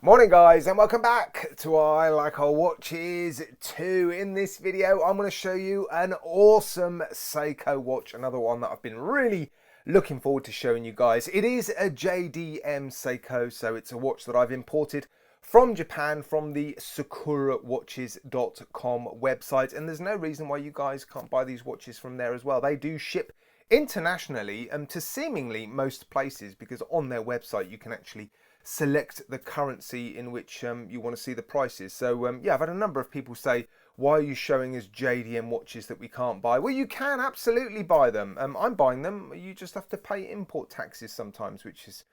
Morning guys, and welcome back to I Like Our Watches 2. In this video I'm going to show you an awesome Seiko watch, another one that I've been really looking forward to showing you guys. It is a JDM Seiko, so it's a watch that I've imported from Japan from the SakuraWatches.com website, and there's no reason why you guys can't buy these watches from there as well. They do ship internationally to seemingly most places, because on their website you can actually select the currency in which you want to see the prices. So yeah, I've had a number of people say, why are you showing us JDM watches that we can't buy? Well, you can absolutely buy them. I'm buying them. You just have to pay import taxes sometimes, which is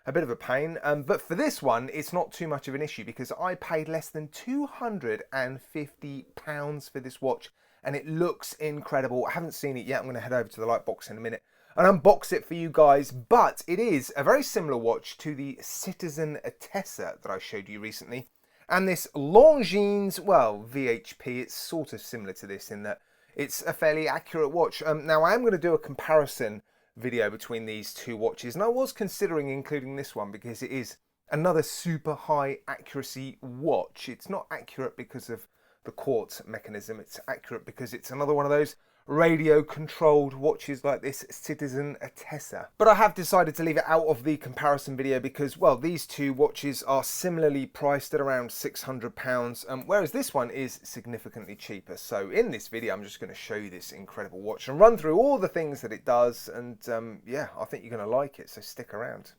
a bit of a pain. But for this one, it's not too much of an issue because I paid less than £250 for this watch, and it looks incredible. I haven't seen it yet. I'm going to head over to the light box in a minute and unbox it for you guys, but it is a very similar watch to the Citizen Attessa that I showed you recently, and this Longines, well, VHP, it's sort of similar to this in that it's a fairly accurate watch. Now I am going to do a comparison video between these two watches, and I was considering including this one because it is another super high accuracy watch. It's not accurate because of the quartz mechanism, it's accurate because it's another one of those radio controlled watches like this Citizen Attessa. But I have decided to leave it out of the comparison video because, well, these two watches are similarly priced at around £600, whereas this one is significantly cheaper. So in this video I'm just going to show you this incredible watch and run through all the things that it does, and yeah, I think you're going to like it, so stick around.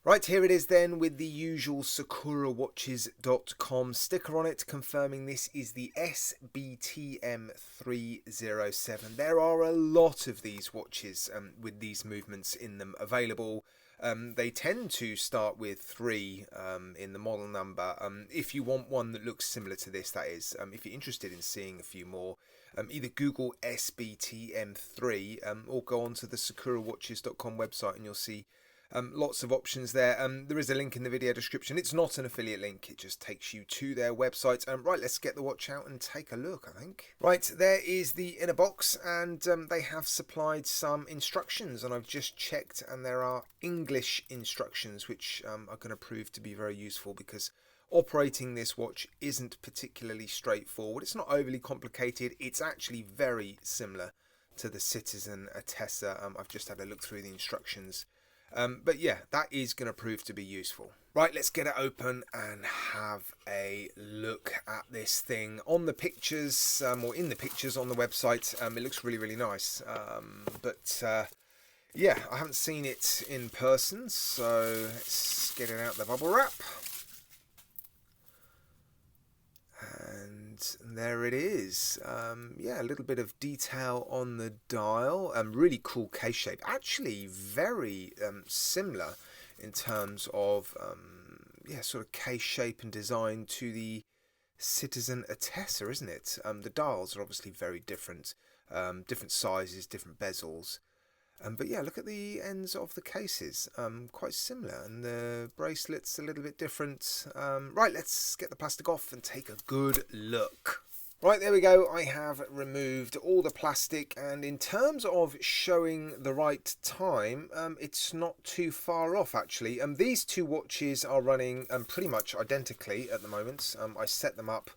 Right, here it is then with the usual SakuraWatches.com sticker on it, confirming this is the SBTM307. There are a lot of these watches with these movements in them available. They tend to start with 3 in the model number. If you want one that looks similar to this, that is. If you're interested in seeing a few more, either Google SBTM3 or go onto the SakuraWatches.com website and you'll see lots of options there. There is a link in the video description. It's not an affiliate link, it just takes you to their website. Right, let's get the watch out and take a look, I think. Right, there is the inner box, and they have supplied some instructions, and I've just checked, and there are English instructions, which are going to prove to be very useful because operating this watch isn't particularly straightforward. It's not overly complicated. It's actually very similar to the Citizen Attessa. I've just had a look through the instructions. But yeah, that is going to prove to be useful. Right, let's get it open and have a look at this thing. On the pictures, or in the pictures on the website, it looks really, really nice. But yeah, I haven't seen it in person, so let's get it out the bubble wrap. And there it is. Yeah, a little bit of detail on the dial. Really cool case shape. Actually, very similar in terms of yeah, sort of case shape and design to the Citizen Attessa, isn't it? The dials are obviously very different, different sizes, different bezels. But yeah, look at the ends of the cases, quite similar, and the bracelet's a little bit different. Right, let's get the plastic off and take a good look. Right, there we go. I have removed all the plastic, and in terms of showing the right time, it's not too far off actually. These two watches are running pretty much identically at the moment. I set them up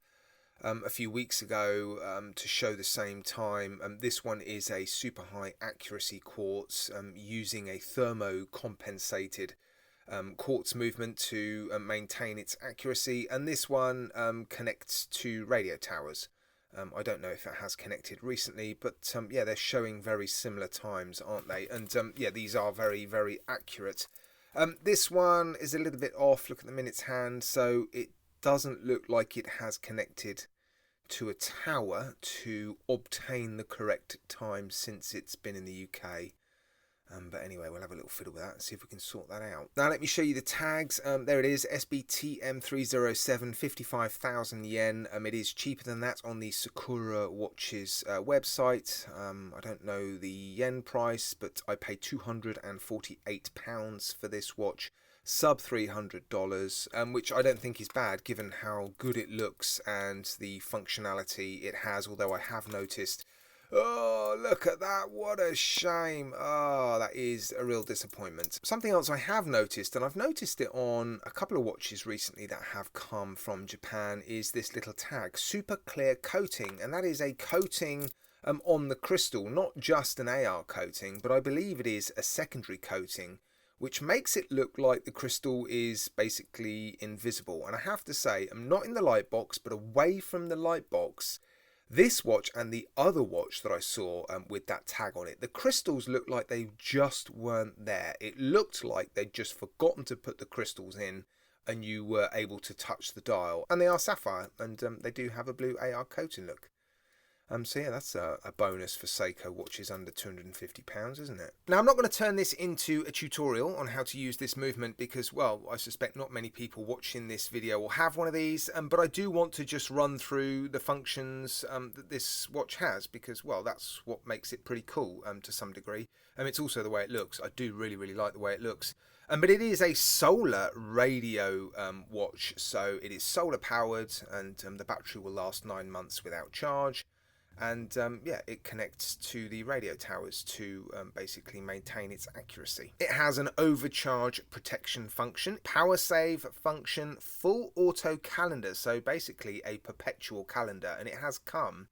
a few weeks ago to show the same time. This one is a super high accuracy quartz using a thermo-compensated quartz movement to maintain its accuracy, and this one connects to radio towers. I don't know if it has connected recently, but yeah, they're showing very similar times, aren't they? And yeah, these are very, very accurate. This one is a little bit off. Look at the minutes hand, so it doesn't look like it has connected to a tower to obtain the correct time since it's been in the UK. But anyway, we'll have a little fiddle with that and see if we can sort that out. Now let me show you the tags. There it is, SBTM307, 55,000 yen. It is cheaper than that on the Sakura Watches website. I don't know the yen price, but I paid £248 for this watch. Sub $300, which I don't think is bad given how good it looks and the functionality it has, although I have noticed Oh, look at that. What a shame. Oh, that is a real disappointment. Something else I have noticed, and I've noticed it on a couple of watches recently that have come from Japan, is this little tag, super clear coating. And that is a coating on the crystal, not just an AR coating, but I believe it is a secondary coating, which makes it look like the crystal is basically invisible. And I have to say, I'm not in the light box, but away from the light box, this watch and the other watch that I saw with that tag on it, the crystals looked like they just weren't there. It looked like they'd just forgotten to put the crystals in and you were able to touch the dial. And they are sapphire, and they do have a blue AR coating look. So yeah, that's a bonus for Seiko watches under £250, isn't it? Now, I'm not going to turn this into a tutorial on how to use this movement because, well, I suspect not many people watching this video will have one of these, but I do want to just run through the functions that this watch has because, well, that's what makes it pretty cool to some degree. It's also the way it looks. I do really like the way it looks. But it is a solar radio watch, so it is solar powered, and the battery will last 9 months without charge. And yeah, it connects to the radio towers to basically maintain its accuracy. It has an overcharge protection function, power save function, full auto calendar, so basically a perpetual calendar, and it has come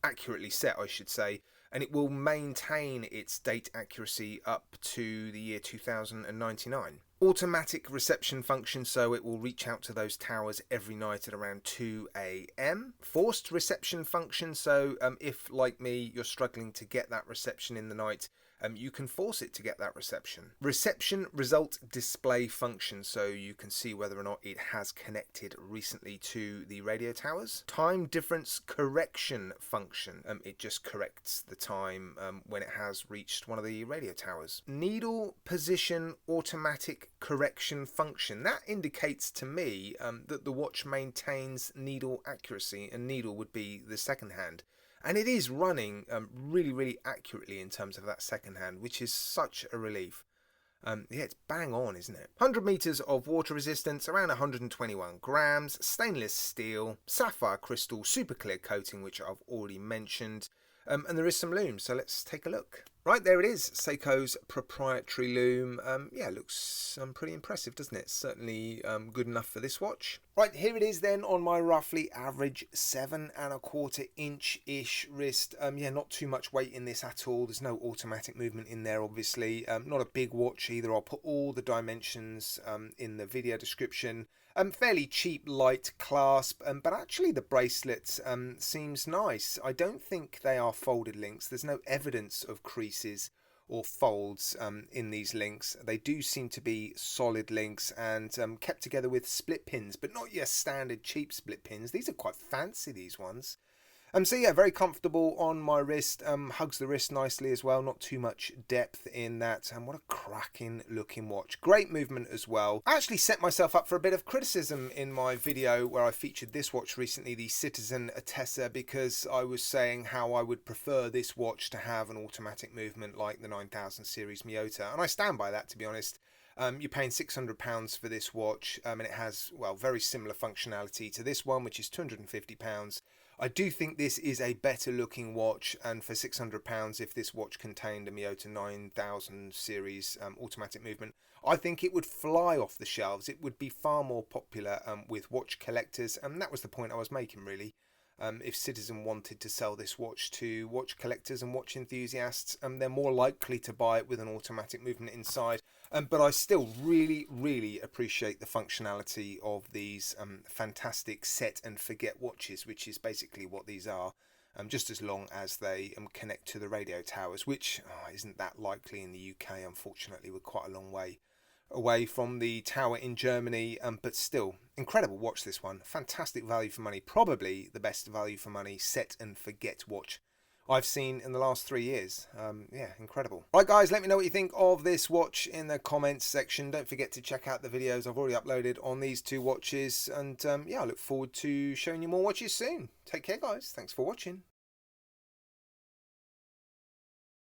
accurately set, I should say, and it will maintain its date accuracy up to the year 2099. Automatic reception function, so it will reach out to those towers every night at around 2 AM. Forced reception function, so if, like me, you're struggling to get that reception in the night, you can force it to get that reception. Reception result display function, so you can see whether or not it has connected recently to the radio towers. Time difference correction function, it just corrects the time when it has reached one of the radio towers. Needle position automatic correction function, that indicates to me that the watch maintains needle accuracy, and needle would be the second hand. And it is running really accurately in terms of that second hand, which is such a relief. Yeah, it's bang on, isn't it? 100 meters of water resistance, around 121 grams, stainless steel, sapphire crystal, super clear coating, which I've already mentioned. And there is some loom, so let's take a look. Right, there it is, Seiko's proprietary loom. Yeah, looks pretty impressive, doesn't it? Certainly good enough for this watch. Right, here it is then on my roughly average 7¼ inch-ish wrist. Yeah, not too much weight in this at all. There's no automatic movement in there, obviously. Not a big watch either. I'll put all the dimensions in the video description. Fairly cheap, light clasp, but actually the bracelet seems nice. I don't think they are folded links. There's no evidence of creases or folds in these links. They do seem to be solid links and kept together with split pins, but not your standard cheap split pins. These are quite fancy, these ones. So yeah, very comfortable on my wrist, hugs the wrist nicely as well, not too much depth in that, and what a cracking looking watch. Great movement as well. I actually set myself up for a bit of criticism in my video where I featured this watch recently, the Citizen Attessa, because I was saying how I would prefer this watch to have an automatic movement like the 9000 series Miyota, and I stand by that, to be honest. You're paying £600 for this watch, and it has, well, very similar functionality to this one, which is £250. I do think this is a better looking watch, and for £600, if this watch contained a Miyota 9000 series automatic movement, I think it would fly off the shelves. It would be far more popular with watch collectors, and that was the point I was making, really. If Citizen wanted to sell this watch to watch collectors and watch enthusiasts, they're more likely to buy it with an automatic movement inside. But I still really appreciate the functionality of these fantastic set and forget watches, which is basically what these are, just as long as they connect to the radio towers, which isn't that likely in the UK, unfortunately. We're quite a long way away from the tower in Germany, but still incredible watch, this one. Fantastic value for money, probably the best value for money set and forget watch I've seen in the last 3 years. Yeah, incredible. Right guys, let me know what you think of this watch in the comments section. Don't forget to check out the videos I've already uploaded on these two watches, and yeah, I look forward to showing you more watches soon. Take care guys, thanks for watching.